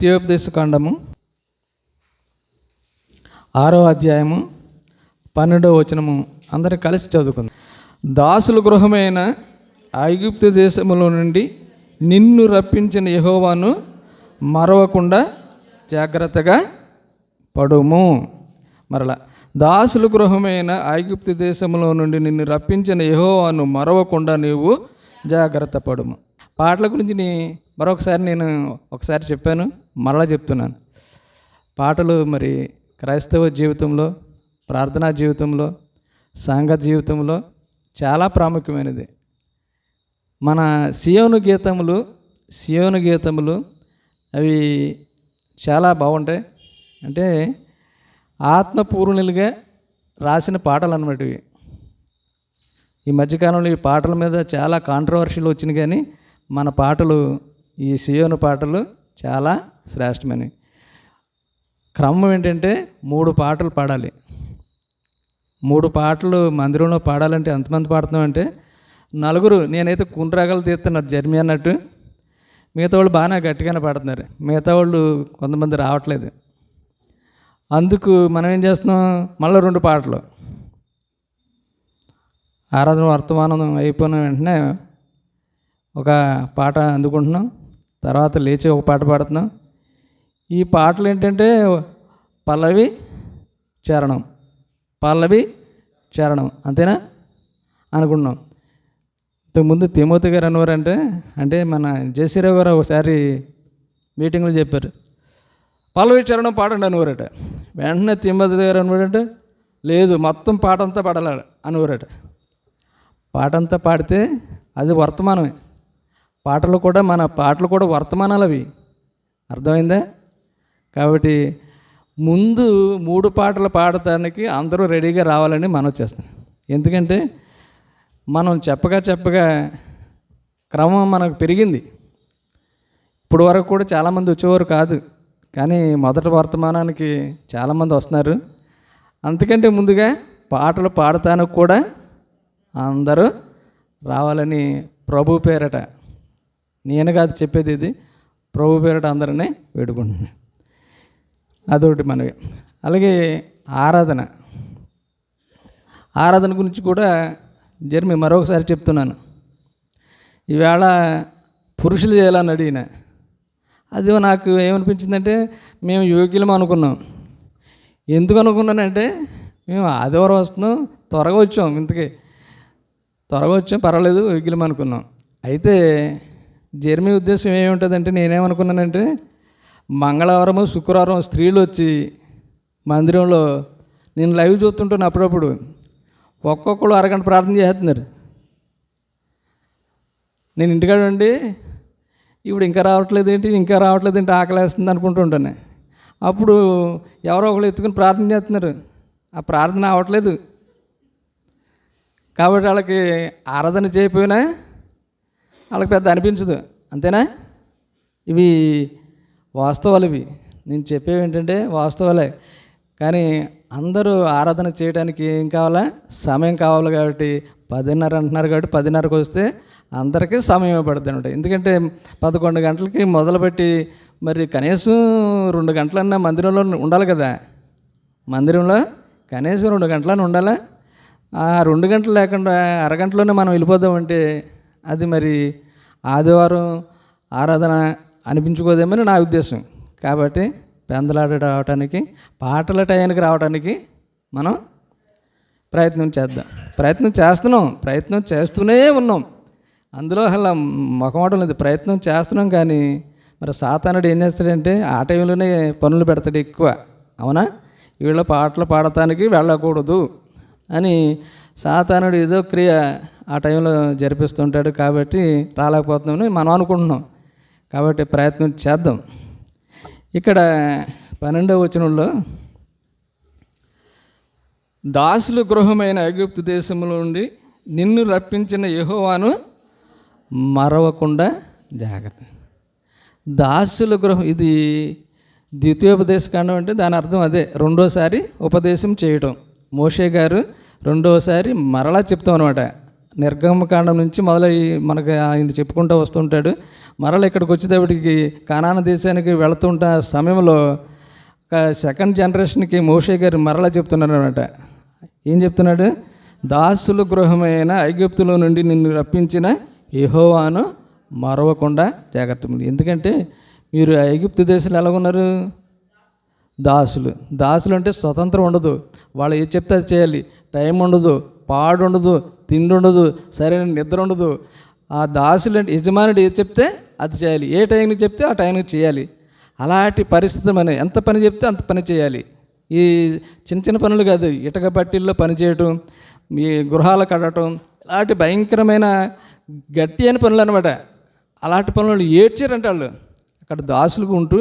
ద్వితీయోపదేశ కాండము 6వ అధ్యాయము 12వ వచనము అందరూ కలిసి చదువుకుందాం. దాసుల గృహమైన ఐగుప్తు దేశములో నుండి నిన్ను రప్పించిన యెహోవాను మరవకుండా జాగ్రత్తగా పడుము. మరలా, దాసుల గృహమైన ఐగుప్తు దేశంలో నుండి నిన్ను రప్పించిన యెహోవాను మరవకుండా నీవు జాగ్రత్త పడుము. పాటల గురించి మరొకసారి నేను ఒకసారి చెప్పాను, మరలా చెప్తున్నాను. పాటలు మరి క్రైస్తవ జీవితంలో, ప్రార్థనా జీవితంలో, సంఘ జీవితంలో చాలా ప్రాముఖ్యమైనది. మన సియోను గీతములు అవి చాలా బాగుంటాయి. అంటే ఆత్మపూర్ణులుగా రాసిన పాటలు అన్నమాట ఇవి. ఈ మధ్యకాలంలో ఈ పాటల మీద చాలా కాంట్రవర్షియల్ వచ్చినాయి, కానీ మన పాటలు, ఈ సియోను పాటలు చాలా శ్రేష్టమైనవి. క్రమం ఏంటంటే 3 పాటలు పాడాలి. 3 పాటలు మందిరంలో పాడాలంటే ఎంతమంది పాడుతున్నామంటే 4. నేనైతే కుండ్రాగలు తీస్తున్నారు జర్మీ అన్నట్టు. మిగతా వాళ్ళు బాగానే గట్టిగానే పాడుతున్నారు, మిగతా వాళ్ళు కొంతమంది రావట్లేదు. అందుకు మనం ఏం చేస్తున్నాం, మళ్ళీ 2 పాటలు. ఆరాధన వర్తమానం అయిపోయిన వెంటనే ఒక పాట అందుకుంటున్నాం, తర్వాత లేచి ఒక పాట పాడుతున్నాం. ఈ పాటలు ఏంటంటే పల్లవి చరణం అంతేనా అనుకుంటున్నాం. ఇంతకుముందు తిమోతి గారు అనేవారంటే, అంటే మన జయశ్రీరావు గారు ఒకసారి మీటింగ్లో చెప్పారు, పల్లవి చరణం పాడండి అనేవారట. వెంటనే తిమోతి గారు అనేవారంటే, లేదు మొత్తం పాట అంతా పాడాలి అనేవారట. పాట అంతా పాడితే అది వర్తమానమే. మన పాటలు కూడా వర్తమానాలు అవి. అర్థమైందా? కాబట్టి ముందు 3 పాటలు పాడటానికి అందరూ రెడీగా రావాలని మనం చేస్తాం. ఎందుకంటే మనం చెప్పగా క్రమం మనకు పెరిగింది. ఇప్పుడు వరకు కూడా చాలామంది వచ్చేవారు కాదు, కానీ మొదటి వర్తమానానికి చాలామంది వస్తున్నారు. అంతకంటే ముందుగా పాటలు పాడటానికి కూడా అందరూ రావాలని ప్రభు పేరట, నేను కాదు చెప్పేది, ఇది ప్రభు పేరట అందరినీ వేడుకుంటున్నాను. అదొకటి మనవి. అలాగే ఆరాధన గురించి కూడా జర్మి మరొకసారి చెప్తున్నాను. ఈవేళ పురుషులు చేయాలని అడిగిన, అది నాకు ఏమనిపించిందంటే, మేము యోగ్యులం అనుకున్నాం. ఎందుకు అనుకున్నానంటే, మేము ఆదివారం వస్తున్నాం, త్వరగా వచ్చాం, పర్వాలేదు యోగ్యులం అనుకున్నాం. అయితే జర్మీ ఉద్దేశం ఏముంటుందంటే, నేనేమనుకున్నానంటే, మంగళవారము శుక్రవారం స్త్రీలు వచ్చి మందిరంలో నేను లైవ్ చూస్తుంటాను, అప్పుడప్పుడు ఒక్కొక్కరు అరగంట ప్రార్థన చేస్తున్నారు. నేను ఇంటికాడ ఉండి ఇప్పుడు ఇంకా రావట్లేదు ఏంటి ఆకలేస్తుంది అనుకుంటూ ఉంటాను. అప్పుడు ఎవరో ఒకరు ఎత్తుకుని ప్రార్థన చేస్తున్నారు, ఆ ప్రార్థన అవ్వట్లేదు. కాబట్టి వాళ్ళకి ఆరాధన చేయకపోయినా వాళ్ళకి పెద్ద అనిపించదు, అంతేనా? ఇవి వాస్తవాలు. ఇవి నేను చెప్పేవి ఏంటంటే వాస్తవాలే. కానీ అందరూ ఆరాధన చేయడానికి ఏం కావాలా? సమయం కావాలి. కాబట్టి 10:30 అంటున్నారు, కాబట్టి 10:30కి వస్తే అందరికీ సమయం ఇవ్వబడుతుంది అనమాట. ఎందుకంటే 11 గంటలకి మొదలుపెట్టి మరి కనీసం 2 గంటలన్నా మందిరంలో ఉండాలి కదా. మందిరంలో కనీసం 2 గంటలన్నా ఉండాలా? ఆ 2 గంటలు లేకుండా అరగంటలోనే మనం వెళ్ళిపోదామంటే అది మరి ఆదివారం ఆరాధన అనిపించుకోదేమని నా ఉద్దేశం. కాబట్టి పెందలాడ రావడానికి, పాటల టయానికి రావడానికి మనం ప్రయత్నం చేస్తూనే ఉన్నాం. అందులో అలా మొఖమాటం లేదు, ప్రయత్నం చేస్తున్నాం. కానీ మరి సాతానుడు ఏం చేస్తాడంటే, ఆ టైంలోనే పనులు పెడతాడు ఎక్కువ. అవునా? వీళ్ళ పాటలు పాడటానికి వెళ్ళకూడదు అని సాతానుడు ఏదో క్రియ ఆ టైంలో జరిపిస్తుంటాడు. కాబట్టి రాలేకపోతున్నామని మనం అనుకుంటున్నాం. కాబట్టి ప్రయత్నం చేద్దాం. ఇక్కడ 12వ వచనంలో, దాసుల గృహమైన ఐగుప్తు దేశంలో నుండి నిన్ను రప్పించిన యెహోవాను మరవకుండా జాగ్రత్త. దాసుల గృహం, ఇది ద్వితీయోపదేశ కాండం అంటే దాని అర్థం అదే, రెండోసారి ఉపదేశం చేయటం. మోషే గారు రెండోసారి మరలా చెప్తాం అనమాట. నిర్గమకాండం నుంచి మొదలై మనకు ఆయన చెప్పుకుంటూ వస్తుంటాడు. మరల ఇక్కడికి వచ్చేటప్పటికి కానాను దేశానికి వెళుతుంట సమయంలో ఒక సెకండ్ జనరేషన్కి మోషే గారు మరలా చెప్తున్నాడు అనమాట. ఏం చెప్తున్నాడు? దాసుల గృహమైన ఐగుప్తులో నుండి నిన్ను రప్పించిన యెహోవాను మరవకుండా జాగ్రత్త. ఎందుకంటే మీరు ఐగుప్తు దేశంలో ఎలా ఉన్నారు? దాసులు అంటే స్వతంత్రం ఉండదు. వాళ్ళు ఏది చెప్తే అది చేయాలి. టైం ఉండదు, పాడు ఉండదు, తిండి ఉండదు, సరైన నిద్ర ఉండదు. ఆ దాసులు అంటే యజమానుడు ఏది చెప్తే అది చేయాలి. ఏ టైంకి చెప్తే ఆ టైంకి చేయాలి. అలాంటి పరిస్థితి మన ఎంత పని చెప్తే అంత పని చేయాలి. ఈ చిన్న చిన్న పనులు కాదు, ఇటుక బట్టీల్లో పని చేయటం, మీ గృహాలు కట్టడం, అలాంటి భయంకరమైన గట్టి అని పనులు అనమాట. అలాంటి పనులు ఏడ్చారంట వాళ్ళు. అక్కడ దాసులుగా ఉంటూ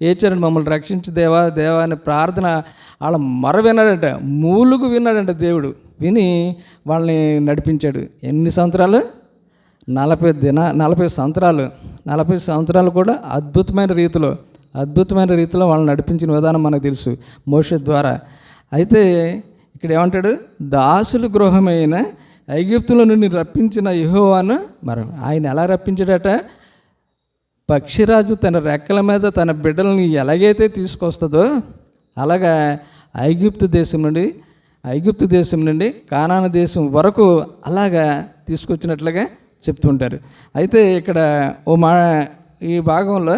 ఏడ్చారంట, మమ్మల్ని రక్షించి దేవా దేవా అని ప్రార్థన వాళ్ళ మొర విన్నాడంట, మూలుగు విన్నాడంట దేవుడు. విని వాళ్ళని నడిపించాడు. ఎన్ని సంవత్సరాలు? 40 సంవత్సరాలు. 40 సంవత్సరాలు కూడా అద్భుతమైన రీతిలో వాళ్ళని నడిపించిన విధానం మనకు తెలుసు మోషే ద్వారా. అయితే ఇక్కడ ఏమంటాడు? దాసుల గృహమైన ఐగుప్తులో నుండి రప్పించిన యెహోవాను ఆయన ఎలా రప్పించాడట? పక్షిరాజు తన రెక్కల మీద తన బిడ్డలని ఎలాగైతే తీసుకొస్తుందో అలాగా ఐగుప్తు దేశం నుండి కానాను దేశం వరకు అలాగా తీసుకొచ్చినట్లుగా చెప్తుంటారు. అయితే ఇక్కడ ఈ భాగంలో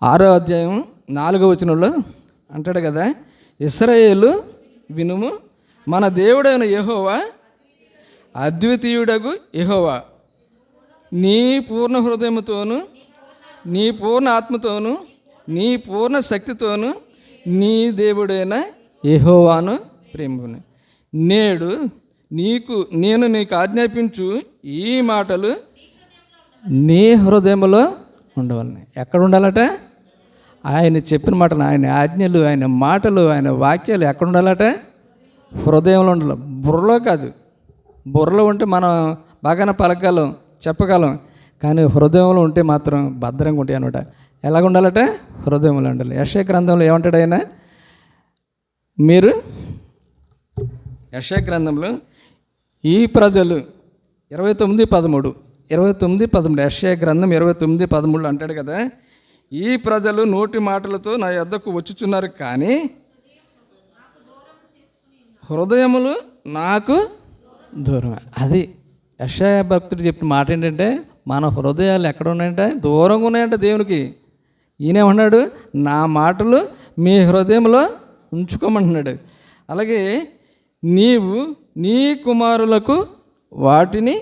6వ అధ్యాయం 4వ వచనంలో అంటాడు కదా, ఇశ్రాయేలు వినుము, మన దేవుడైన యెహోవా అద్వితీయుడగు యెహోవా, నీ పూర్ణ హృదయముతోను, నీ పూర్ణ ఆత్మతోను, నీ పూర్ణ శక్తితోను నీ దేవుడైన యెహోవాను ప్రేమించుము. నేను నీకు ఆజ్ఞాపించు ఈ మాటలు నీ హృదయంలో ఉండవాలని. ఎక్కడ ఉండాలట? ఆయన చెప్పిన మాటలు, ఆయన ఆజ్ఞలు, ఆయన మాటలు, ఆయన వాక్యాలు ఎక్కడ ఉండాలట? హృదయంలో ఉండాలి, బుర్రలో కాదు. బుర్రలో ఉంటే మనం బాగానే పలకగలం, చెప్పగలం, కానీ హృదయంలో ఉంటే మాత్రం భద్రంగా ఉంటాయి అనమాట. ఎలాగ ఉండాలట? హృదయంలో ఉండాలి. యెషయా గ్రంథంలో ఏమంటాడు ఆయన? యెషయా గ్రంథంలో ఈ ప్రజలు 29:13 యెషయా గ్రంథం 29:13 అంటాడు కదా, ఈ ప్రజలు నోటి మాటలతో నా యొద్దకు వచ్చుచున్నారు, కానీ హృదయములు నాకు దూరం. అది యెషయా భక్తుడు చెప్పిన మాట ఏంటంటే, మన హృదయాలు ఎక్కడ ఉన్నాయంటే దూరంగా ఉన్నాయంట దేవునికి. ఈయనేమన్నాడు? నా మాటలు మీ హృదయంలో ఉంచుకోమంటున్నాడు. అలాగే నీవు నీ కుమారులకు వాటిని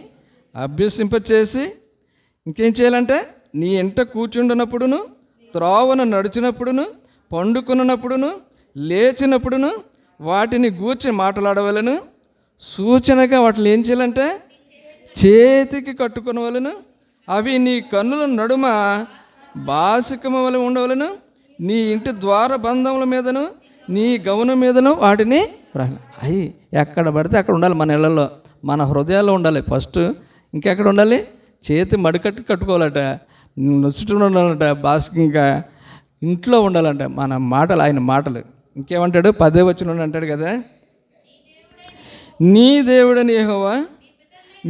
అభ్యసింపచేసి ఇంకేం చేయాలంటే, నీ ఇంట కూర్చుండినప్పుడును, త్రోవను నడిచినప్పుడును, పండుకున్నప్పుడును, లేచినప్పుడును వాటిని గూర్చి మాట్లాడవలను. సూచనగా వాటిని ఏం చేయాలంటే చేతికి కట్టుకునవలను. అవి నీ కన్నుల నడుమ బాసికము వలె ఉండవలను. నీ ఇంటి ద్వార బంధముల మీదను, నీ గౌను మీదను వాటిని అవి ఎక్కడ పడితే అక్కడ ఉండాలి. మన ఇళ్ళల్లో, మన హృదయాల్లో ఉండాలి ఫస్ట్. ఇంకెక్కడ ఉండాలి? చేతి మడికట్టి కట్టుకోవాలట, నొచ్చుటూ ఉండాలంట, బాసికంగా ఇంట్లో ఉండాలంట మన మాటలు, ఆయన మాటలు. ఇంకేమంటాడు? 10వ వచనంలో అంటాడు కదా, నీ దేవుడని యెహోవా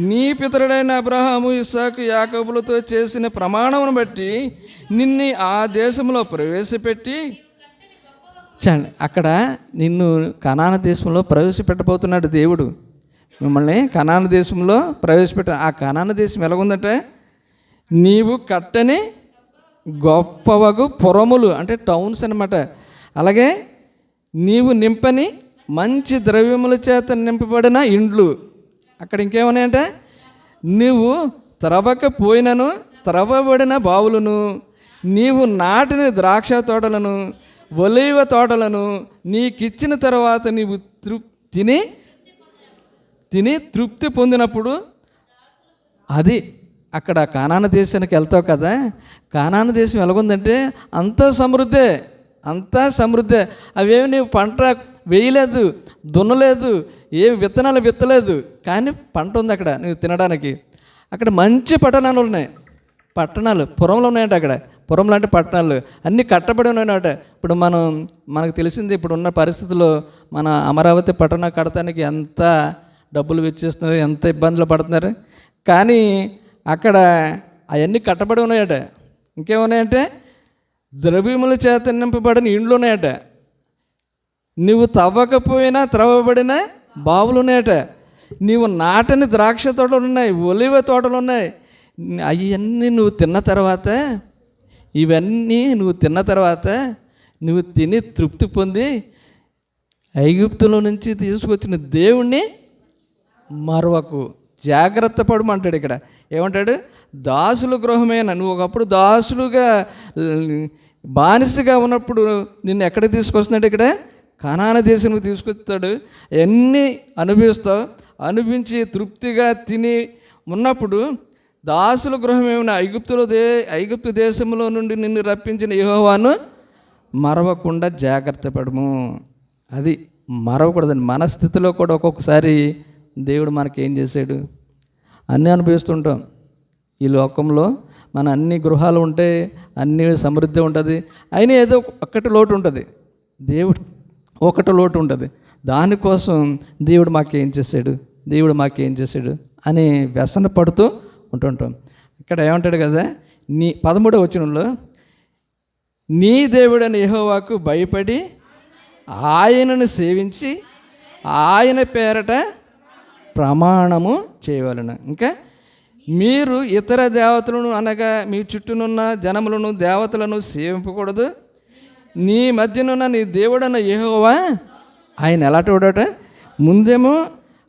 నీ పితరుడైన అబ్రహాము, ఇస్సాకు, యాకోబులతో చేసిన ప్రమాణమును బట్టి నిన్ను ఆ దేశంలో ప్రవేశపెట్టి అక్కడ నిన్ను కనాను దేశంలో ప్రవేశపెట్టబోతున్నాడు దేవుడు. మిమ్మల్ని కనాను దేశంలో ప్రవేశపెట్ట. ఆ కనాను దేశం ఎలాగుందంటే, నీవు కట్టని గొప్పవగు పురములు అంటే టౌన్స్ అనమాట. అలాగే నీవు నింపని మంచి ద్రవ్యముల చేత నింపబడిన ఇండ్లు. అక్కడ ఇంకేమన్నాయంటే, నీవు త్రవ్వకపోయినను త్రవ్వబడిన బావులను, నీవు నాటిన ద్రాక్ష తోటలను, ఒలీవ తోటలను నీకిచ్చిన తర్వాత నీవు తిని తృప్తి పొందినప్పుడు, అది అక్కడ కానాను దేశానికి వెళ్తావు కదా, కానాను దేశం ఎలాగుందంటే అంతా సమృద్ధే. అవేమి నీవు పంట వేయలేదు, దున్నలేదు, ఏమి విత్తనాలు విత్తలేదు, కానీ పంట ఉంది అక్కడ నువ్వు తినడానికి. అక్కడ మంచి పట్టణాలు ఉన్నాయి, పురంలో ఉన్నాయంట. అక్కడ పురంలో అంటే పట్టణాలు అన్నీ కట్టబడి ఉన్నాయన్నమాట. ఇప్పుడు మనకు తెలిసింది, ఇప్పుడు ఉన్న పరిస్థితుల్లో మన అమరావతి పట్టణం కడటానికి ఎంత డబ్బులు వెచ్చిస్తున్నారు, ఎంత ఇబ్బందులు పడుతున్నారు. కానీ అక్కడ అవన్నీ కట్టబడి ఉన్నాయట. ఇంకేమున్నాయంటే ద్రవ్యముల చేత నింపబడిన ఇండ్లు ఉన్నాయట. నువ్వు తవ్వకపోయినా త్రవ్వబడిన బావులు ఉన్నాయట. నీవు నాటని ద్రాక్ష తోటలు ఉన్నాయి, ఒలివ తోటలు ఉన్నాయి. అవన్నీ నువ్వు తిన్న తర్వాత, ఇవన్నీ నువ్వు తిన్న తర్వాత నువ్వు తిని తృప్తి పొంది ఐగుప్తులో నుంచి తీసుకొచ్చిన దేవుణ్ణి మరవకు, జాగ్రత్త పడమంటాడు. ఇక్కడ ఏమంటాడు? దాసుల గృహమైన, నువ్వు ఒకప్పుడు దాసులుగా బానిసగా ఉన్నప్పుడు నిన్ను ఎక్కడికి తీసుకొస్తున్నాడు? ఇక్కడ కనాను దేశంకి తీసుకొస్తాడు. అన్నీ అనుభవిస్తావు. అనుభవించి తృప్తిగా తిని ఉన్నప్పుడు దాసుల గృహమేమైనా ఐగుప్తు దేశంలో నుండి నిన్ను రప్పించిన యెహోవాను మరవకుండా జాగ్రత్త పడము. అది మరవకూడదండి. మన స్థితిలో కూడా ఒక్కొక్కసారి దేవుడు మనకేం చేశాడు? అన్నీ అనుభవిస్తుంటాం. ఈ లోకంలో మన అన్ని గృహాలు ఉంటాయి, అన్ని సమృద్ధి ఉంటుంది, అయినా ఏదో ఒక్కటి లోటు ఉంటుంది. దేవుడు ఒకటి లోటు ఉంటుంది. దానికోసం దేవుడు మాకేం చేశాడు అని వ్యసన పడుతూ ఉంటుంటాం. ఇక్కడ ఏమంటాడు కదా, 13వ వచనంలో, నీ దేవుడైన యెహోవాకు భయపడి ఆయనను సేవించి ఆయన పేరట ప్రమాణము చేయవలెను. ఇంకా మీరు ఇతర దేవతలను అనగా మీ చుట్టూనున్న జనములను దేవతలను సేవింపకూడదు. నీ మధ్యనున్న నీ దేవుడన్న యెహోవా ఆయన ఎలాంటివాడట? ముందేమో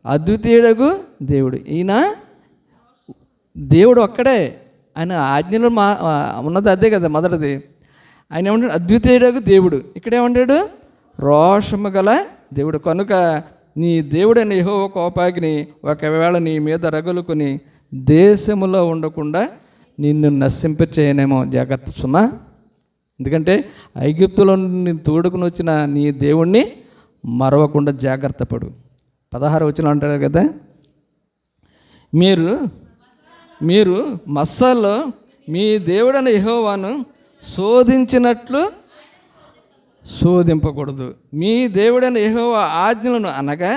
అద్వితీయుడగు దేవుడు. ఈయన దేవుడు ఒక్కడే. ఆయన ఆజ్ఞలు ఉన్నది అదే కదా మొదటిది. ఆయన ఏమంటాడు? అద్వితీయుడగు దేవుడు. ఇక్కడేమంటాడు? రోషము గల దేవుడు. కనుక నీ దేవుడైన యెహోవా కోపాగ్ని ఒకవేళ నీ మీద రగులుకొని దేశములో ఉండకుండా నిన్ను నశింపచేయనేమో, జాగ్రత్త సుమా. ఎందుకంటే ఐగుప్తులో నిన్ను తోడుకుని వచ్చిన నీ దేవుణ్ణి మరవకుండా జాగ్రత్త పడు. 16వ వచనం అంటారు కదా, మీరు మస్సాల్లో మీ దేవుడైన యెహోవాను శోధించినట్లు శోధింపకూడదు. మీ దేవుడైన యెహోవా ఆజ్ఞలను అనగా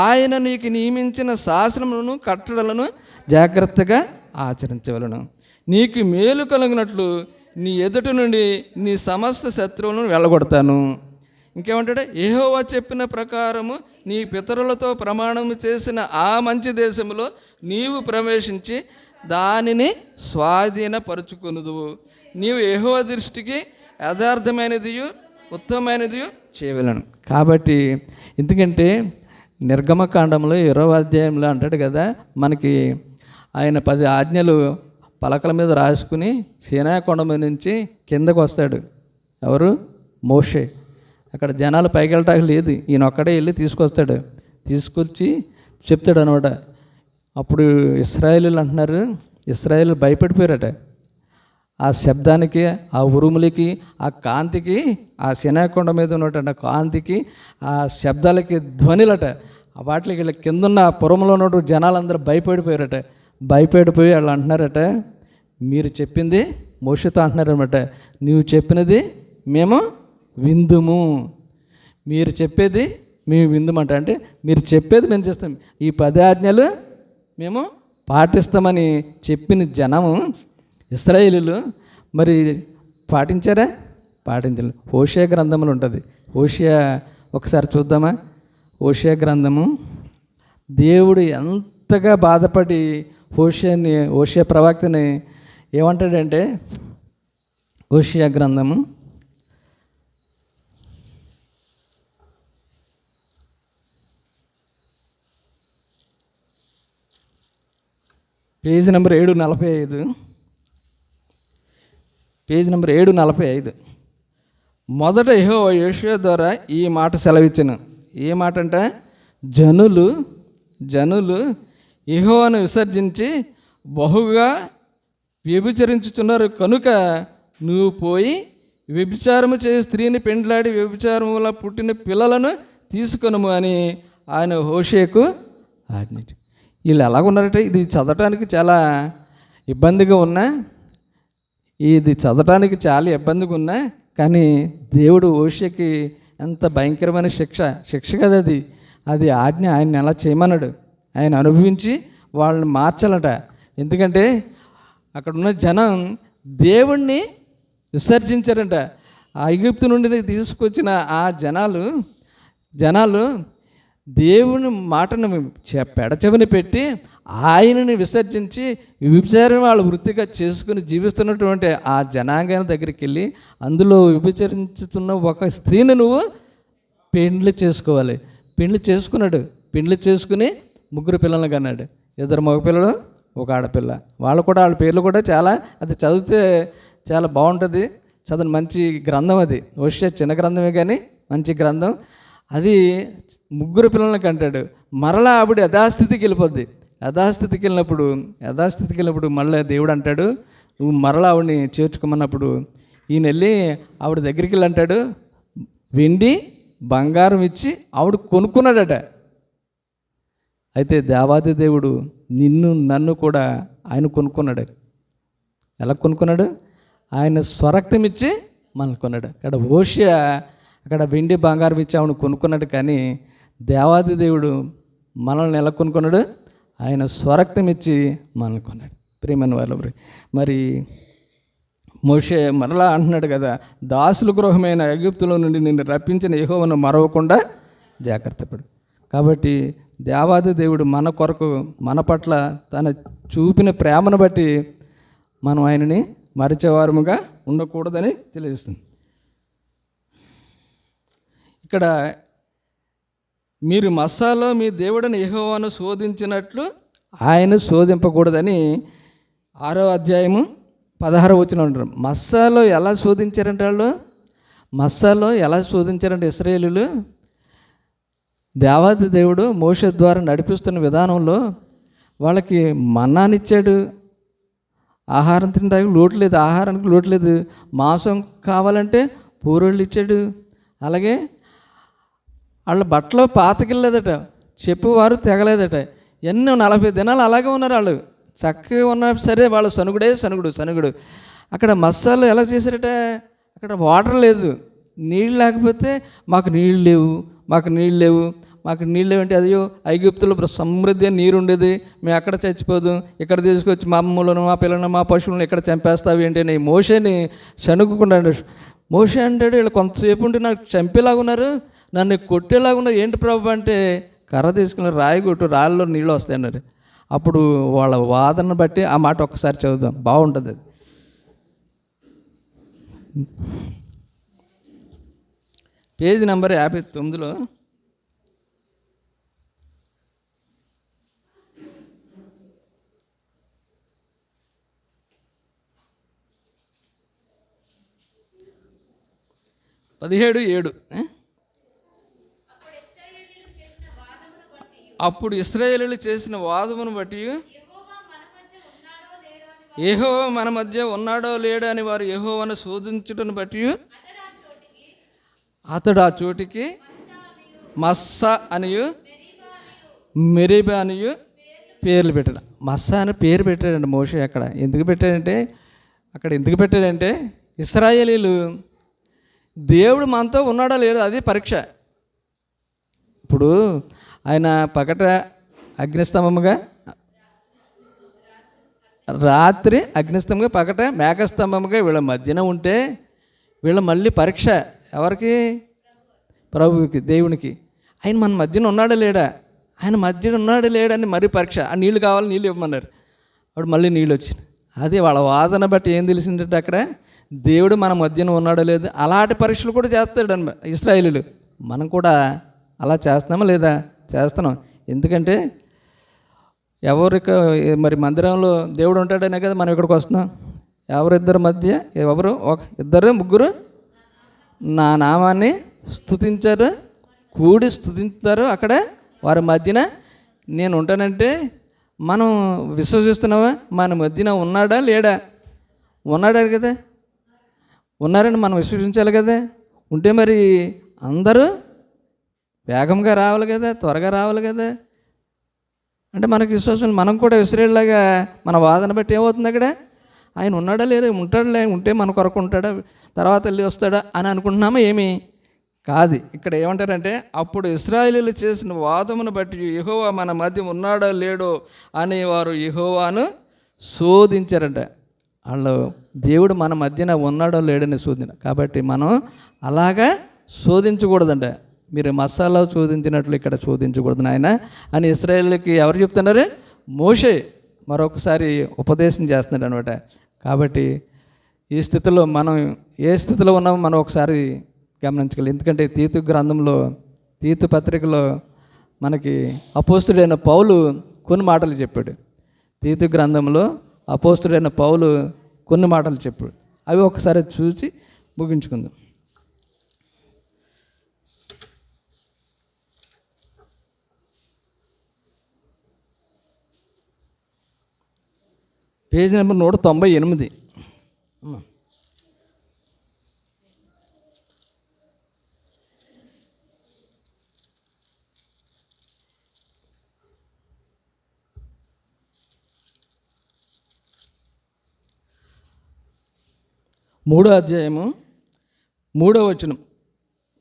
ఆయన నీకు నియమించిన శాసనములను కట్టడలను జాగ్రత్తగా ఆచరించవలను. నీకు మేలు కలిగినట్లు నీ ఎదుటి నుండి నీ సమస్త శత్రువులను వెళ్ళగొడతాను. ఇంకేమంటాడు? యెహోవా చెప్పిన ప్రకారము నీ పితరులతో ప్రమాణము చేసిన ఆ మంచి దేశంలో నీవు ప్రవేశించి దానిని స్వాధీనపరుచుకొనుదువు. నీవు యెహోవా దృష్టికి యథార్థమైనది ఉత్తమమైనది చేయవలను. కాబట్టి ఎందుకంటే నిర్గమకాండంలో 20వ అధ్యాయంలో అంటాడు కదా, మనకి ఆయన 10 ఆజ్ఞలు పలకల మీద రాసుకుని సీనాయి కొండ మీద నుంచి కిందకు వస్తాడు. ఎవరు? మోషే. అక్కడ జనాలు పైకి వెళ్ళటానికి లేదు, ఈయన ఒక్కడే వెళ్ళి తీసుకొస్తాడు. తీసుకొచ్చి చెప్తాడు అనమాట. అప్పుడు ఇశ్రాయేలీలు అంటున్నారు, ఇశ్రాయేలు భయపడిపోయారట. ఆ శబ్దానికి, ఆ ఉరుములకి, ఆ కాంతికి, ఆ సీనాయి కొండ మీద ఉన్నటువంటి కాంతికి, ఆ శబ్దాలకి ధ్వనిలట, వాటికి వీళ్ళ కిందున్న పురంలో ఉన్న జనాలందరూ భయపడిపోయారట. భయపడిపోయి వాళ్ళు అంటున్నారట, మీరు చెప్పింది మోషేతో అంటున్నారనమాట, నువ్వు చెప్పినది మేము విందుము, మీరు చెప్పేది మేము విందుమంట. అంటే మీరు చెప్పేది మేము చేస్తాం, ఈ 10 ఆజ్ఞలు మేము పాటిస్తామని చెప్పిన జనము ఇశ్రాయేలీలు మరి పాటించారా? పాటించలేదు. హోషేయ గ్రంథంలో ఉంటుంది. హోషేయ ఒకసారి చూద్దామా? హోషేయ గ్రంథము. దేవుడు ఎంతగా బాధపడి హోషేయ ప్రవక్తని ఏమంటాడంటే, హోషేయ గ్రంథము పేజీ నెంబర్ 745, పేజీ నెంబర్ 745. మొదట యెహోవా యోషువ ద్వారా ఈ మాట సెలవిచ్చెను. ఏ మాట అంటే, జనులు యెహోవాను విసర్జించి బహుగా వ్యభిచరించుచున్నారు కనుక నువ్వు పోయి వ్యభిచారము చేసి స్త్రీని పెండ్లాడి వ్యభిచారం వల్ల పుట్టిన పిల్లలను తీసుకొనుము అని ఆయన హోషేకు ఆజ్ఞ. వీళ్ళు ఎలాగున్నారంటే, ఇది చదవటానికి చాలా ఇబ్బందిగా ఉన్నా, కానీ దేవుడు హోషేకి ఎంత భయంకరమైన శిక్ష కదా అది ఆజ్ఞ. ఆయన ఎలా చేయమన్నాడు, ఆయన అనుభవించి వాళ్ళని మార్చాలట. ఎందుకంటే అక్కడున్న జనం దేవుణ్ణి విసర్జించారంట. ఆ ఐగుప్తు నుండి తీసుకొచ్చిన ఆ జనాలు దేవుని మాటను పెడచెవిని పెట్టి ఆయనని విసర్జించి విభిచారం వాళ్ళు వృత్తిగా చేసుకుని జీవిస్తున్నటువంటి ఆ జనాంగాన్ని దగ్గరికి వెళ్ళి అందులో విభిచరించుతున్న ఒక స్త్రీని నువ్వు పెండ్లి చేసుకోవాలి. పెండ్లి చేసుకున్నాడు. పెండ్లి చేసుకుని 3 పిల్లలను కన్నాడు. 2 మగపిల్లలు, 1 ఆడపిల్ల. వాళ్ళ పేర్లు కూడా చాలా, అది చదివితే చాలా బాగుంటుంది. చదువు మంచి గ్రంథం అది. హోషేయ చిన్న గ్రంథమే కానీ మంచి గ్రంథం అది. 3 పిల్లలను కంటాడు. మరలా ఆవిడ యథాస్థితికి వెళ్ళిపోద్ది. యథాస్థితికి వెళ్ళినప్పుడు మళ్ళీ దేవుడు అంటాడు, నువ్వు మరలా ఆవిడని చేర్చుకోమన్నప్పుడు ఈయన వెళ్ళి ఆవిడ దగ్గరికి వెళ్ళి అంటాడు, వెండి బంగారం ఇచ్చి ఆవిడ కొనుక్కున్నాడట. అయితే దేవాది దేవుడు నన్ను కూడా ఆయన కొనుక్కున్నాడు. ఎలా కొనుక్కున్నాడు? ఆయన స్వరక్తం ఇచ్చి మనల్ని కొన్నాడు. అక్కడ వెండి బంగారం ఇచ్చి ఆవిడ కొనుక్కున్నాడు. కానీ దేవాది దేవుడు మనల్ని ఎలా కొనుక్కున్నాడు? ఆయన స్వరక్తం ఇచ్చి మనల్ని కొన్నాడు. ప్రియమైన వాళ్ళు, మరి మోషే మరలా అంటున్నాడు కదా, దాసుల గృహమైన ఐగుప్తులో నుండి నిన్ను రప్పించిన యెహోవాను మరవకుండా జాగ్రత్త పడు. కాబట్టి దేవాది దేవుడు మన కొరకు, మన పట్ల తన చూపిన ప్రేమను బట్టి మనం ఆయనని మరిచేవారముగా ఉండకూడదని తెలియజేస్తుంది. ఇక్కడ మీరు మస్సాలో మీ దేవుడిని యెహోవాను శోధించినట్లు ఆయన శోధింపకూడదని 6వ అధ్యాయము 16వ వచనం అంటారు. మస్సాలో ఎలా శోధించారంటే ఇశ్రాయేలీయులు దేవాది దేవుడు మోషే ద్వారా నడిపిస్తున్న విధానంలో వాళ్ళకి మన్నానిచ్చాడు. ఆహారానికి లోటు లేదు. మాంసం కావాలంటే పూరోళ్ళు ఇచ్చాడు. అలాగే వాళ్ళ బట్టలు పాతకిల్లలేదట, చెప్పువారు తెగలేదట. ఎన్నో 40 దినాలు అలాగే ఉన్నారు. వాళ్ళు చక్కగా ఉన్నా సరే వాళ్ళు సనుగుడు. అక్కడ మస్సాలు ఎలా చేశారట, అక్కడ వాటర్ లేదు, నీళ్ళు లేకపోతే మాకు నీళ్ళు లేవు అంటే అయ్యో ఐగుప్తులో సమృద్ధి నీరు ఉండేది, మేము అక్కడ చచ్చిపోదు, ఇక్కడ తీసుకొచ్చి మా అమ్మలను, మా పిల్లలను, మా పశువులను ఇక్కడ చంపేస్తావు ఏంటి అని మోషేని సనుగుకున్నాడు. మోషే అంటాడు, వీళ్ళు కొంతసేపు ఉంటే నాకు చంపేలాగున్నారు, నన్ను కొట్టేలాగున్నారు. ఏంటి ప్రభు అంటే, కర్ర తీసుకుని రాయి కొట్టు, రాళ్ళలో నీళ్ళు వస్తాయన్నారు. అప్పుడు వాళ్ళ వాదనను బట్టి ఆ మాట ఒక్కసారి చదువుదాం, బాగుంటుంది అది. పేజీ నెంబర్ 59లో 17:7. అప్పుడు ఇశ్రాయేలీయులు చేసిన వాదమును బట్టి యెహోవా మన మధ్య ఉన్నాడో లేడో అని వారు యెహోవాను శోధించుటను బట్టి అతడు ఆ చోటికి మస్సా అనియు మెరీబా అనియు పేర్లు పెట్టాడు. మస్సా అని పేరు పెట్టాడండి మోషే. అక్కడ ఎందుకు పెట్టాడంటే ఇశ్రాయేలీయులు దేవుడు మనతో ఉన్నాడో లేడో అది పరీక్ష. ఇప్పుడు ఆయన పగట అగ్నిస్తంభముగా, రాత్రి అగ్నిస్తంభంగా, పగట మేఘస్తంభముగా వీళ్ళ మధ్యన ఉంటే వీళ్ళ మళ్ళీ పరీక్ష ఎవరికి? ప్రభువుకి, దేవునికి. ఆయన మన మధ్యన ఉన్నాడా లేడా, ఆయన మధ్యన ఉన్నాడా లేడని మరీ పరీక్ష. ఆ నీళ్ళు కావాలి, నీళ్ళు ఇవ్వమన్నారు. అప్పుడు మళ్ళీ నీళ్ళు వచ్చినాయి. అదే వాళ్ళ వాదన బట్టి ఏం తెలిసిందంటే అక్కడ దేవుడు మన మధ్యన ఉన్నాడో లేదు. అలాంటి పరీక్షలు కూడా చేస్తాడు అన్నమాట ఇశ్రాయేలీయులు. మనం కూడా అలా చేస్తున్నామా లేదా? చేస్తున్నాం. ఎందుకంటే మరి మందిరంలో దేవుడు ఉంటాడనే కదా మనం ఇక్కడికి వస్తున్నాం. ఎవరిద్దరి మధ్య ఇద్దరు ముగ్గురు నా నామాన్ని స్తుతించారు, కూడి స్తుతించారు, అక్కడ వారి మధ్యన నేను ఉంటానంటే మనం విశ్వసిస్తున్నావా? మన మధ్యన ఉన్నాడా లేడా? ఉన్నాడా కదా, ఉన్నారని మనం విశ్వసించాలి కదా. ఉంటే మరి అందరూ వేగంగా రావాలి కదా, త్వరగా రావాలి కదా. అంటే మనకు విశ్వాసం, మనం కూడా ఇశ్రాయేలులాగా మన వాదన బట్టి ఏమవుతుంది అక్కడ? ఆయన ఉన్నాడా లేదా? ఉంటాడులే, ఉంటే మన కొరకు ఉంటాడా, తర్వాత వెళ్ళి వస్తాడా అని అనుకుంటున్నామా? ఏమీ కాదు. ఇక్కడ ఏమంటారంటే, అప్పుడు ఇశ్రాయేలీయులు చేసిన వాదమును బట్టి యెహోవా మన మధ్య ఉన్నాడో లేడో అని వారు యెహోవాను శోధించారంట. వాళ్ళు దేవుడు మన మధ్యన ఉన్నాడో లేడని శోధన. కాబట్టి మనం అలాగా శోధించకూడదంట. మీరు మసాలా శోధించినట్లు ఇక్కడ శోధించకూడదు నాయన అని ఇశ్రాయేలుకి ఎవరు చెప్తున్నారు? మోషే మరొకసారి ఉపదేశం చేస్తున్నాడు అనమాట. కాబట్టి ఈ స్థితిలో మనం ఏ స్థితిలో ఉన్నామో మనం ఒకసారి గమనించుకోవాలి. ఎందుకంటే తీతు పత్రికలో మనకి అపోస్తుడైన పౌలు కొన్ని మాటలు చెప్పాడు. తీతు గ్రంథంలో అపోస్తుడైన పౌలు కొన్ని మాటలు చెప్పాడు. అవి ఒకసారి చూసి ముగించుకుందాం. Page number 198. 3వ అధ్యాయము 3వ వచనం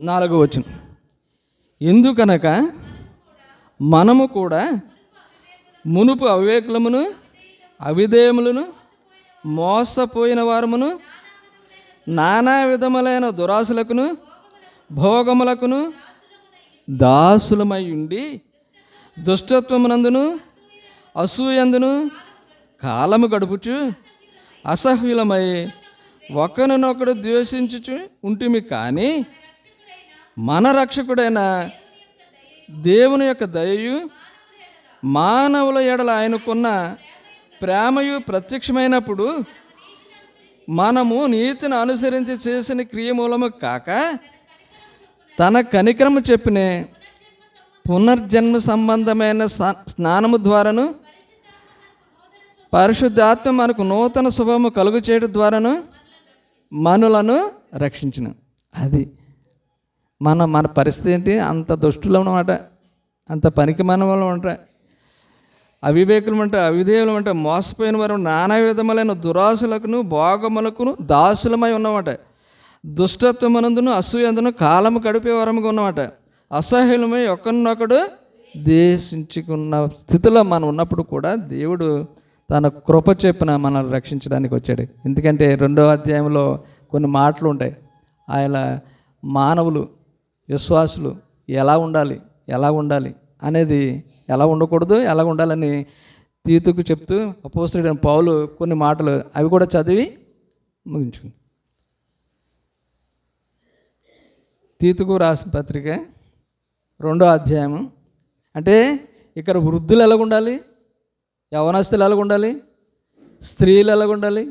4వ వచనం. ఎందుకనక మనము కూడా మునుపు అవివేకులమును అవిధేయములను మోసపోయిన వారమును నానా విధములైన దురాశలకును భోగములకును దాసులమై ఉండి దుష్టత్వమునందును అసూయందును కాలము గడుపుచు అసహ్యులమై ఒకరినొకడు ద్వేషించుచు ఉంటిమి. కానీ మన రక్షకుడైన దేవుని యొక్క దయయు మానవుల ఎడల ఆయనకున్న ప్రేమయు ప్రత్యక్షమైనప్పుడు మనము నీతిని అనుసరించి చేసిన క్రియ మూలము కాక తన కనికరము చెప్పిన పునర్జన్మ సంబంధమైన స్నానము ద్వారాను పరిశుద్ధాత్మ మనకు నూతన శుభము కలుగు చేయడం ద్వారాను మనులను రక్షించిన. అది మన పరిస్థితి ఏంటి? అంత దుష్టులు అన్నమాట, అంత పనికి మనవలం అంట, అవివేకులు అంట, అవిధేయులు అంట, మోసపోయిన వారు నానా విధములైన దురాశులకును భోగములకును దాసులమై ఉన్నమాట. దుష్టత్వమనందును అసూయందును కాలము గడిపే వరముగా ఉన్నమాట. అసహ్యులమై ఒకరినొకడు దేశించుకున్న స్థితిలో మనం ఉన్నప్పుడు కూడా దేవుడు తన కృప చెప్పిన మనల్ని రక్షించడానికి వచ్చాడు. ఎందుకంటే 2వ అధ్యాయంలో కొన్ని మాటలు ఉంటాయి. ఆయన మానవులు విశ్వాసులు ఎలా ఉండాలి అనేది, ఎలా ఉండకూడదు, ఎలా ఉండాలని తీతుకు చెప్తూ అపోస్తలుడైన పౌలు కొన్ని మాటలు అవి కూడా చదివి ముగించుకుంది. తీతుకు రాసిన పత్రిక 2వ అధ్యాయము. అంటే ఇక్కడ వృద్ధులు ఎలాగుండాలి, యవనస్తులు ఎలాగుండాలి, స్త్రీలు ఎలాగుండాలి,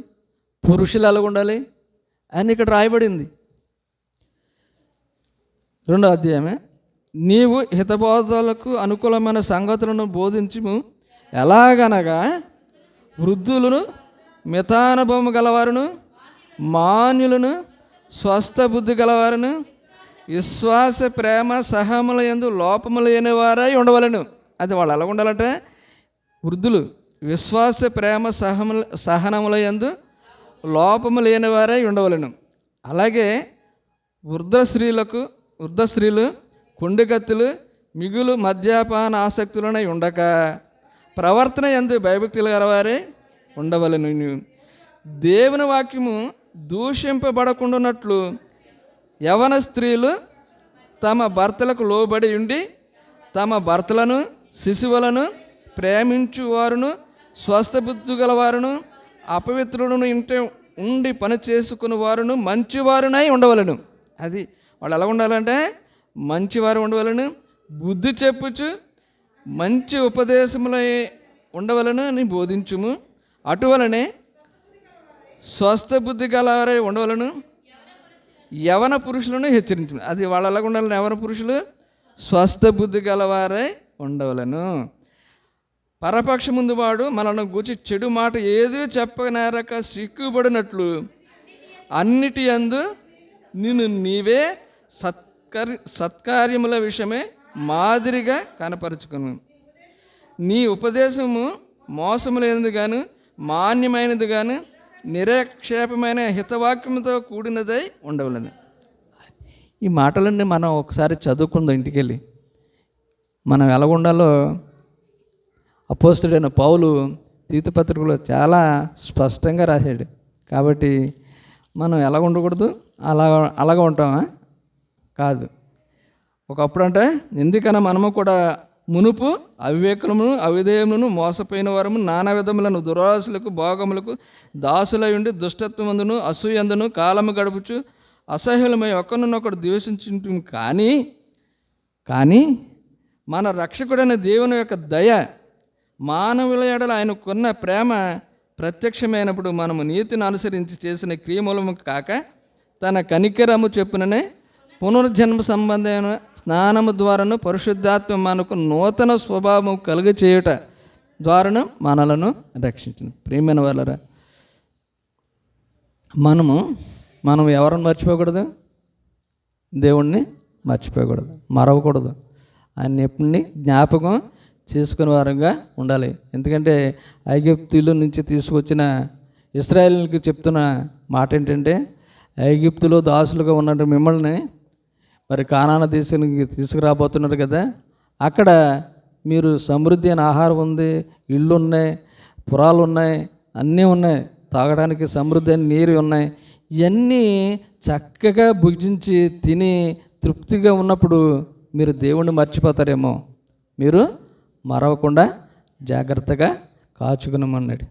పురుషులు ఎలాగుండాలి అని ఇక్కడ రాయబడింది. 2వ అధ్యాయమే. నీవు హితబోధలకు అనుకూలమైన సంగతులను బోధించుము. ఎలాగనగా వృద్ధులను, మితానుభవము గలవారును, మాన్యులను, స్వస్థ బుద్ధి గలవారును, విశ్వాస ప్రేమ సహముల యందు లోపములు లేనివారై ఉండవలను. అది వాళ్ళు ఎలా ఉండాలంటే వృద్ధులు విశ్వాస ప్రేమ సహనముల యందు లోపము లేనివారై ఉండవలను. అలాగే వృద్ధ స్త్రీలు కుండికత్తులు మిగులు మద్యపాన ఆసక్తులనై ఉండక ప్రవర్తన యందు భయభక్తులు గలవారే ఉండవలను. దేవుని వాక్యము దూషింపబడకుండానట్లు యవన స్త్రీలు తమ భర్తలకు లోబడి ఉండి తమ భర్తలను శిశువులను ప్రేమించువారును స్వస్థ బుద్ధి గలవారును అపవిత్రులను ఇంటి ఉండి పని చేసుకుని వారును మంచివారునై ఉండవలను. అది వాళ్ళు ఎలా ఉండాలంటే మంచివారు ఉండవలను, బుద్ధి చెప్పుచు మంచి ఉపదేశములై ఉండవలను అని బోధించుము. అటువలనే స్వస్థ బుద్ధి గలవారై ఉండవలను, యవన పురుషులను హెచ్చరించు. అది వాళ్ళు ఎలాగ ఉండాలని, యవన పురుషులు స్వస్థ బుద్ధి గలవారై ఉండవలను. పరపక్ష ముందు వాడు మనల్ని గూర్చి చెడు మాట ఏదో చెప్పనేరక సిగ్గుపడినట్లు అన్నిటి యందు నిన్ను నీవే సత్కార్యముల విషయమే మాదిరిగా కనపరుచుకును. నీ ఉపదేశము మోసము లేనిది గాను మాన్యమైనది గాను నిరక్షేపమైన హితవాక్యంతో కూడినదై ఉండవలెను. ఈ మాటలన్నీ మనం ఒకసారి చదువుకుందాం ఇంటికి వెళ్ళి. మనం ఎలా ఉండాలో అపోస్తలుడైన పౌలు తీతు పత్రికలో చాలా స్పష్టంగా రాశాడు. కాబట్టి మనం ఎలా ఉండకూడదు, అలాగ ఉంటామా? కాదు. ఒకప్పుడు అంటే ఎందుకన్నా మనము కూడా మునుపు అవివేకమును అవిధేయములను మోసపోయిన వారము నానా విధములను దురాశలకు భోగములకు దాసులై ఉండి దుష్టత్వమందును అసూయందును కాలము గడుపుచు అసహ్యులమై ఒకరినొకడు ద్వేషించుంటు కానీ మన రక్షకుడైన దేవుని యొక్క దయ మానవుల ఎడల ఆయనకున్న ప్రేమ ప్రత్యక్షమైనప్పుడు మనము నీతిని అనుసరించి చేసిన క్రియమూలము కాక తన కనికరము చెప్పుననే పునర్జన్మ సంబంధమైన స్నానము ద్వారాను పరిశుద్ధాత్మ మనకు నూతన స్వభావం కలుగ చేయుట ద్వారాను మనలను రక్షించిన ప్రియమైన వాళ్ళరా, మనం ఎవరిని మర్చిపోకూడదు? దేవుణ్ణి మర్చిపోకూడదు, మరవకూడదు. ఆయన ఎప్పటిని జ్ఞాపకం చేసుకునే వారంగా ఉండాలి. ఎందుకంటే ఐగుప్తుల నుంచి తీసుకొచ్చిన ఇశ్రాయేలుకి చెప్తున్న మాట ఏంటంటే, ఐగుప్తులో దాసులుగా ఉన్న మిమ్మల్ని మరి కానాన దేశానికి తీసుకురాబోతున్నారు కదా, అక్కడ మీరు సమృద్ధి అయిన ఆహారం ఉంది, ఇళ్ళు ఉన్నాయి, పురాలు ఉన్నాయి, అన్నీ ఉన్నాయి, తాగడానికి సమృద్ధి అయిన నీరు ఉన్నాయి. ఇవన్నీ చక్కగా భుజించి తిని తృప్తిగా ఉన్నప్పుడు మీరు దేవుణ్ణి మర్చిపోతారేమో. మీరు మరవకుండా జాగ్రత్తగా కాచుకున్నామన్నాడు.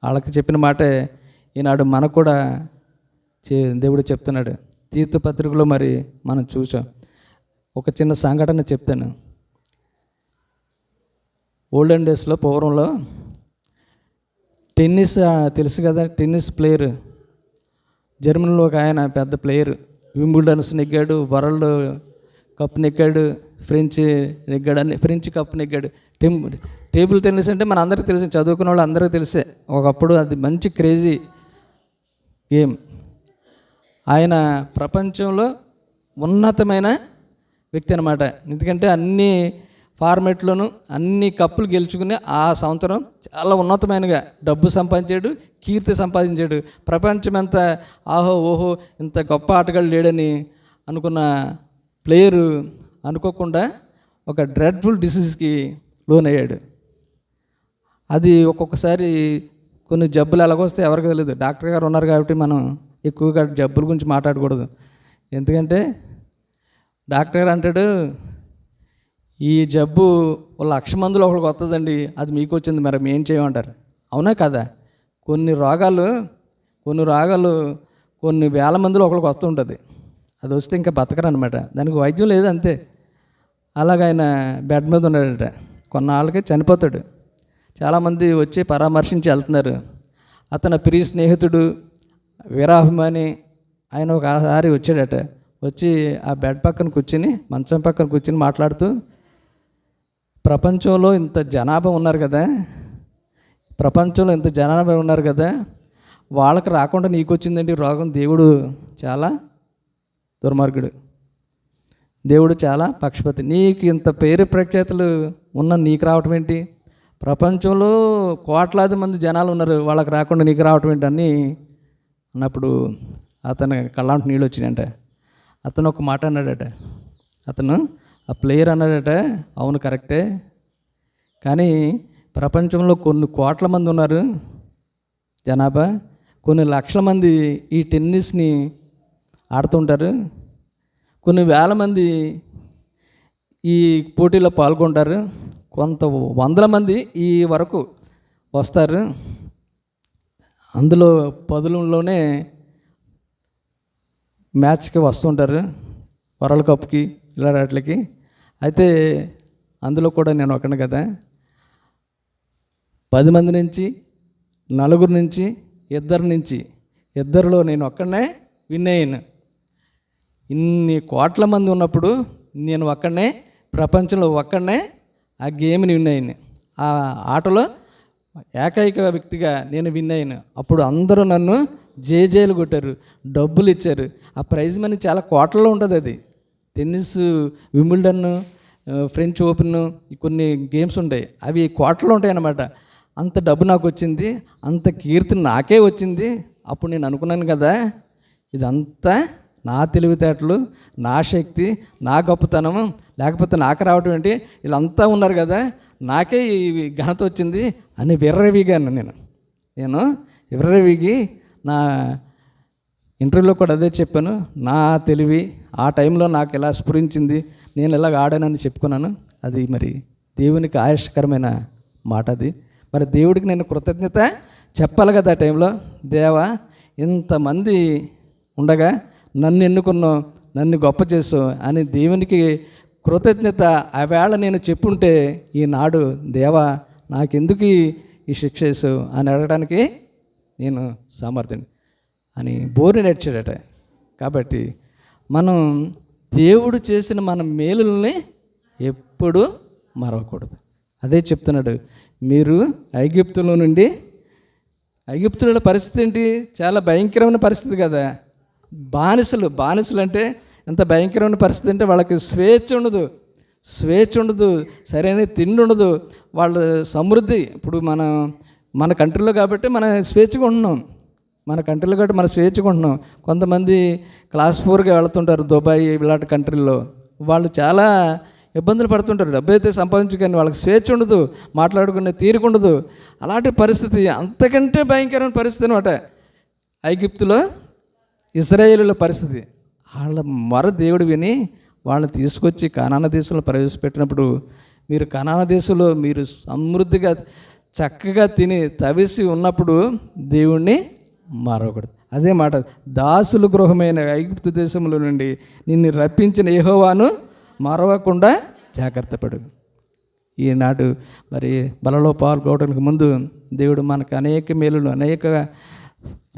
వాళ్ళకి చెప్పిన మాటే ఈనాడు మనకు కూడా దేవుడు చెప్తున్నాడు. తీతు పత్రికలో మరి మనం చూసాం. ఒక చిన్న సంఘటన చెప్తాను. ఓల్డెన్ డేస్లో, పూర్వంలో టెన్నిస్ తెలుసు కదా, టెన్నిస్ ప్లేయర్ జర్మనీలో ఒక ఆయన పెద్ద ప్లేయర్, వింబుల్డన్స్ నెగ్గాడు, వరల్డ్ కప్ నెగ్గాడు, ఫ్రెంచ్ నెగ్గాడు, అన్ని ఫ్రెంచ్ కప్ నెగ్గాడు. టేబుల్ టెన్నిస్ అంటే మన అందరికీ తెలిసి, చదువుకున్న వాళ్ళు అందరికీ తెలిసే. ఒకప్పుడు అది మంచి క్రేజీ గేమ్. ఆయన ప్రపంచంలో ఉన్నతమైన వ్యక్తి అన్నమాట. ఎందుకంటే అన్ని ఫార్మెట్లోనూ అన్ని కప్పులు గెలుచుకుని ఆ సంవత్సరం చాలా ఉన్నతమైనగా డబ్బు సంపాదించాడు, కీర్తి సంపాదించాడు. ప్రపంచమంతా ఆహో ఓహో ఇంత గొప్ప ఆటగాడు లేడని అనుకున్న ప్లేయరు అనుకోకుండా ఒక డ్రెడ్ఫుల్ డిసీజ్కి లోనయ్యాడు. అది ఒక్కొక్కసారి కొన్ని జబ్బులు ఎలాగొస్తే ఎవరికి తెలియదు. డాక్టర్ గారు ఉన్నారు కాబట్టి మనం ఎక్కువగా జబ్బుల గురించి మాట్లాడకూడదు. ఎందుకంటే డాక్టర్ గారు అంటాడు, ఈ జబ్బు 1,00,000 మందిలో ఒకరికి వస్తుందండి, అది మీకు వచ్చింది, మరి మేము చేయమంటారు. అవునా కదా? కొన్ని రోగాలు కొన్ని వేల మందిలో ఒకరికి వస్తూ ఉంటుంది. అది వస్తే ఇంకా బతకరు అనమాట, దానికి వైద్యం లేదు, అంతే. అలాగ ఆయన బెడ్ మీద ఉన్నాడట. కొన్నాళ్ళకి చనిపోతాడు. చాలామంది వచ్చి పరామర్శించి వెళ్తున్నారు. అతని ప్రియ స్నేహితుడు వీరాభిమాని ఆయన ఒకసారి వచ్చాడట. వచ్చి ఆ బెడ్ పక్కన కూర్చుని, మంచం పక్కన కూర్చుని మాట్లాడుతూ, ప్రపంచంలో ఇంత జనాభా ఉన్నారు కదా, వాళ్ళకి రాకుండా నీకు వచ్చిందండి రోగం. దేవుడు చాలా దుర్మార్గుడు, దేవుడు చాలా పక్షపాతి. నీకు ఇంత పేరు ప్రఖ్యాతులు ఉన్న నీకు రావటం ఏంటి? ప్రపంచంలో కోట్లాది మంది జనాలు ఉన్నారు, వాళ్ళకి రాకుండా నీకు రావటం ఏంటి అని అన్నప్పుడు అతను కళ్ళంట నీళ్ళు వచ్చినాయంట. అతను ఒక మాట అన్నాడట. ఆ ప్లేయర్ అన్నాడట, అవును కరెక్టే, కానీ ప్రపంచంలో కొన్ని కోట్ల మంది ఉన్నారు జనాభా, కొన్ని లక్షల మంది ఈ టెన్నిస్ని ఆడుతుంటారు, కొన్ని వేల మంది ఈ పోటీలో పాల్గొంటారు, కొంత వందల మంది ఈ వరకు వస్తారు, అందులో 10లోనే మ్యాచ్కి వస్తుంటారు, వరల్డ్ కప్కి ఇలా వాటికి. అయితే అందులో కూడా నేను ఒకని కదా, 10 మంది నుంచి, 4 నుంచి, 2 నుంచి, 2లో నేను ఒక్కడనే విన్ అయ్యాను. ఇన్ని కోట్ల మంది ఉన్నప్పుడు నేను ఒక్కడనే, ప్రపంచంలో ఒక్కడనే ఆ గేమ్ని విన్ అయ్యాను. ఆ ఆటలో ఏకైక వ్యక్తిగా నేను విన్ అయ్యాను. అప్పుడు అందరూ నన్ను జేజేలు కొట్టారు, డబ్బులు ఇచ్చారు. ఆ ప్రైజ్ మనీ చాలా కోట్లలో ఉంటుంది. అది టెన్నిస్, వింబుల్డన్, ఫ్రెంచ్ ఓపెన్, కొన్ని గేమ్స్ ఉంటాయి, అవి కోట్లలో ఉంటాయి అన్నమాట. అంత డబ్బు నాకు వచ్చింది, అంత కీర్తి నాకే వచ్చింది. అప్పుడు నేను అనుకున్నాను కదా, ఇదంతా నా తెలివితేటలు, నా శక్తి, నా గొప్పతనము, లేకపోతే నాకు రావటం ఏంటి, వీళ్ళంతా ఉన్నారు కదా, నాకే ఈ ఘనత వచ్చింది అని విర్రవీగాను. నేను విర్రవీగి నా ఇంటర్వ్యూలో కూడా అదే చెప్పాను. నా తెలివి ఆ టైంలో నాకు ఎలా స్ఫురించింది, నేను ఎలాగ ఆడానని చెప్పుకున్నాను. అది మరి దేవునికి ఆయాసకరమైన మాట అది. మరి దేవుడికి నేను కృతజ్ఞత చెప్పాలి కదా ఆ టైంలో. దేవా, ఇంతమంది ఉండగా నన్ను ఎన్నుకున్నావు, నన్ను గొప్ప చేసావు అని దేవునికి కృతజ్ఞత ఆవేళ నేను చెప్పుంటే ఈనాడు దేవా నాకెందుకు ఈ శిక్ష వేసావు అని అడగడానికి నేను సామర్థ్యం అని బోరు నడిచాడట. కాబట్టి మనం దేవుడు చేసిన మన మేలుల్ని ఎప్పుడూ మరవకూడదు. అదే చెప్తున్నాడు. మీరు ఐగుప్తులో నుండి, ఐగుప్తుల పరిస్థితి ఏంటి? చాలా భయంకరమైన పరిస్థితి కదా. బానిసలు అంటే ఎంత భయంకరమైన పరిస్థితి అంటే వాళ్ళకి స్వేచ్ఛ ఉండదు, సరైన తిండి ఉండదు, వాళ్ళ సమృద్ధి. ఇప్పుడు మన కంట్రీలో కాబట్టి మనం స్వేచ్ఛగా ఉంటున్నాం, కొంతమంది క్లాస్ 4గా వెళుతుంటారు దుబాయ్ ఇలాంటి కంట్రీల్లో. వాళ్ళు చాలా ఇబ్బందులు పడుతుంటారు. డబ్బు అయితే సంపాదించు కానీ వాళ్ళకి స్వేచ్ఛ ఉండదు, మాట్లాడుకునే తీరిక ఉండదు. అలాంటి పరిస్థితి, అంతకంటే భయంకరమైన పరిస్థితి అనమాట ఐగుప్తులో ఇశ్రాయేలుల పరిస్థితి. వాళ్ళ మొర దేవుడు విని వాళ్ళని తీసుకొచ్చి కనాను దేశంలో ప్రవేశపెట్టినప్పుడు, మీరు కనాను దేశంలో మీరు సమృద్ధిగా చక్కగా తిని తవిసి ఉన్నప్పుడు దేవుణ్ణి మరొకడు. అదే మాట, దాసుల గృహమైన ఐగుప్తు దేశంలో నుండి నిన్ను రప్పించిన యెహోవాను మరవకుండా జాగ్రత్త పడు. ఈనాడు మరి బలలో పాల్గొనడానికి ముందు దేవుడు మనకు అనేక మేలులు, అనేక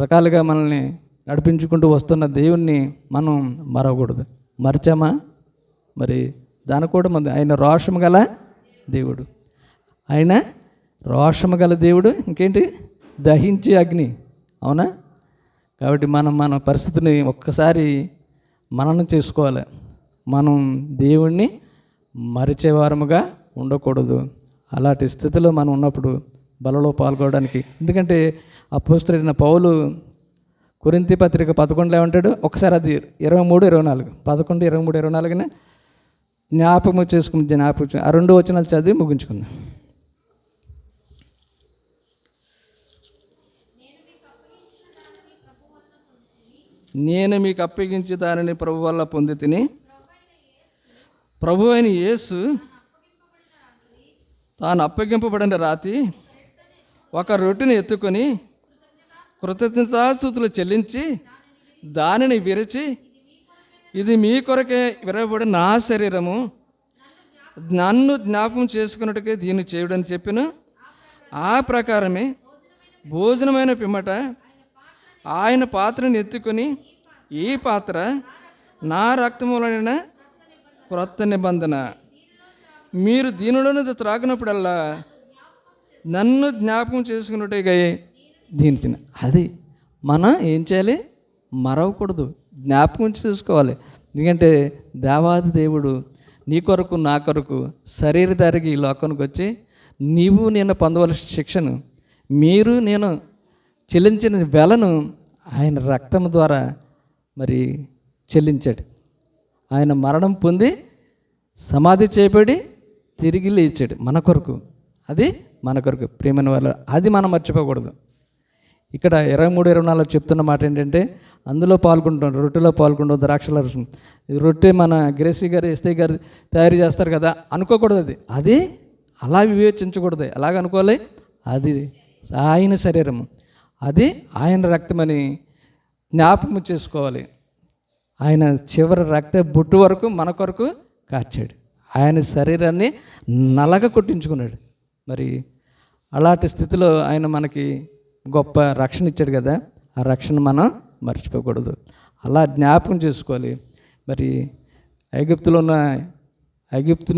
రకాలుగా మనల్ని నడిపించుకుంటూ వస్తున్న దేవుణ్ణి మనం మరవకూడదు. మరిచామా? మరి దానికి కూడా ఆయన రోషము గల దేవుడు, ఆయన రోషము గల దేవుడు. ఇంకేంటి? దహించే అగ్ని. అవునా? కాబట్టి మన పరిస్థితిని ఒక్కసారి మననం చేసుకోవాలి. మనం దేవుణ్ణి మరిచేవారముగా ఉండకూడదు. అలాంటి స్థితిలో మనం ఉన్నప్పుడు బలలో పాల్గొనడానికి, ఎందుకంటే అపోస్తలుడైన పౌలు కొరింథీ పత్రిక 11లో ఏమంటాడు? ఒకసారి అది 23-24 11-23-24 జ్ఞాపకం చేసుకుని ఆ 2 వచనాలు చదివి ముగించుకుందాం. నేను మీకు అప్పగించి దానిని ప్రభు వల్ల పొంది తిని, ప్రభు అయిన యేసు తాను అప్పగింపబడిన రాత్రి ఒక రొట్టెని ఎత్తుకొని కృతజ్ఞతాస్తుతులు చెల్లించి దానిని విరిచి, ఇది మీ కొరకే విరవబడిన నా శరీరము, నన్ను జ్ఞాపకం చేసుకున్నట్టుకే దీన్ని చేయుడని చెప్పిన. ఆ ప్రకారమే భోజనమైన పిమ్మట ఆయన పాత్రను ఎత్తుకొని, ఈ పాత్ర నా రక్తములైన క్రొత్త నిబంధన, మీరు దీనిలోనే త్రాగినప్పుడల్లా నన్ను జ్ఞాపకం చేసుకున్నట్టుగా దీన్ని తిన. అది మనం ఏం చేయాలి? మరవకూడదు, జ్ఞాపకం చేసుకోవాలి. ఎందుకంటే దేవాది దేవుడు నీ కొరకు నా కొరకు శరీరధారికి ఈ లోకానికి వచ్చి నీవు నేను పొందవలసిన శిక్షను, మీరు నేను చెల్లించిన వెలను ఆయన రక్తం ద్వారా మరి చెల్లించాడు. ఆయన మరణం పొంది సమాధి చేయబడి తిరిగి లేచాడు మన కొరకు. అది మన కొరకు ప్రియమైన వాళ్ళు, అది మనం మర్చిపోకూడదు. ఇక్కడ 23-24 చెప్తున్న మాట ఏంటంటే, అందులో పాల్గొంటాం, రొట్టెలో పాల్గొంటాం, ద్రాక్షల రసం. రొట్టె మన గ్రేసీ గారు, ఎస్ఐ గారు తయారు చేస్తారు కదా అనుకోకూడదు. అది అలా వివేచించకూడదు. అలాగ అనుకోవాలి, అది ఆయన శరీరము, అది ఆయన రక్తమని జ్ఞాపకం చేసుకోవాలి. ఆయన చివరి రక్త బొట్టు వరకు మన కొరకు కార్చాడు. ఆయన శరీరాన్ని నలగ కొట్టించుకున్నాడు. మరి అలాంటి స్థితిలో ఆయన మనకి గొప్ప రక్షణ ఇచ్చాడు కదా. ఆ రక్షణ మనం మర్చిపోకూడదు, అలా జ్ఞాపకం చేసుకోవాలి. మరి ఐగుప్తు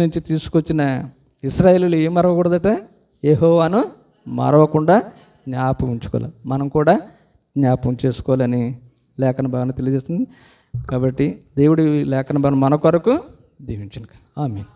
నుంచి తీసుకొచ్చిన ఇశ్రాయేలీయులు ఏం మరవకూడదట? యెహోవాను మరవకుండా జ్ఞాపకం ఉంచుకోవాలి. మనం కూడా జ్ఞాపకం చేసుకోవాలని లేఖన భావన తెలియజేస్తుంది. కాబట్టి దేవుడి లేఖన భావన మన కొరకు దీవించును. ఆమేన్.